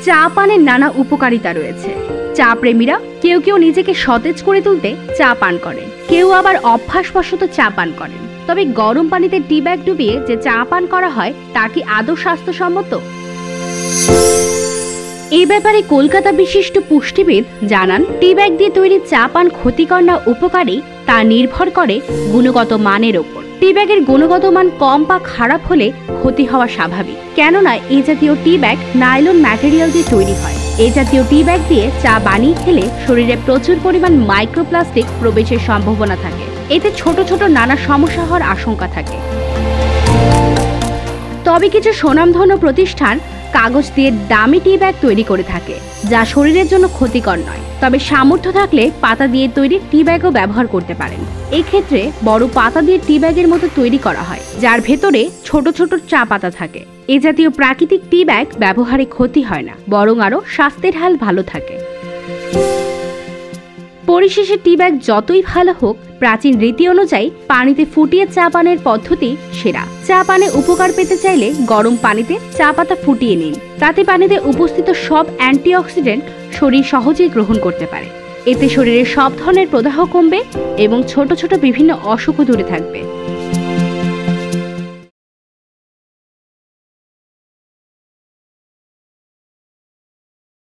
চা পানের নানা উপকারিতা রয়েছে। চা প্রেমীরা কেউ কেউ নিজেকে সতেজ করে তুলতে চা পান করেন, কেউ আবার অভ্যাসবশত চা পান করেন। তবে গরম পানিতে টি ব্যাগ ডুবিয়ে যে চা পান করা হয় তা কি আদৌ স্বাস্থ্যসম্মত? এই ব্যাপারে কলকাতা বিশিষ্ট পুষ্টিবিদ জানান, টি ব্যাগ দিয়ে তৈরি চা পান ক্ষতিকর না উপকারী তা নির্ভর করে গুণগত মানের ওপর। টি ব্যাগের গুণগত মান কম বা খারাপ হলে ক্ষতি হওয়া স্বাভাবিক, কেননা এই জাতীয় টি ব্যাগ নাইলন ম্যাটেরিয়াল দিয়ে তৈরি হয়। এই জাতীয় টি ব্যাগ দিয়ে চা বানিয়ে খেলে শরীরে প্রচুর পরিমাণ মাইক্রোপ্লাস্টিক প্রবেশের সম্ভাবনা থাকে। এতে ছোট ছোট নানা সমস্যা হওয়ার আশঙ্কা থাকে। তবে কিছু স্বনামধন্য প্রতিষ্ঠান কাগজ দিয়ে দামি টি ব্যাগ তৈরি করে থাকে, যা শরীরের জন্য ক্ষতিকর নয়। তবে সামর্থ্য থাকলে পাতা দিয়ে তৈরি টি ব্যাগও ব্যবহার করতে পারেন। এই ক্ষেত্রে বড় পাতা দিয়ে টি ব্যাগের মতো তৈরি করা হয়, যার ভেতরে ছোট ছোট চা পাতা থাকে। এ জাতীয় প্রাকৃতিক টি ব্যাগ ব্যবহারে ক্ষতি হয় না, বরং আরও স্বাস্থ্যের হাল ভালো থাকে। পরিশেষে টি ব্যাগ যতই ভালো হোক, প্রাচীন রীতি অনুযায়ী পানিতে ফুটিয়ে চা পানের পদ্ধতি সেরা। চা পানে উপকার পেতে চাইলে গরম পানিতে চা পাতা ফুটিয়ে নিন। তাতে পানিতে উপস্থিত সব অ্যান্টিঅক্সিডেন্ট শরীর সহজেই গ্রহণ করতে পারে। এতে শরীরের সব ধরনের প্রদাহ কমবে এবং ছোট ছোট বিভিন্ন অসুখও দূরে থাকবে।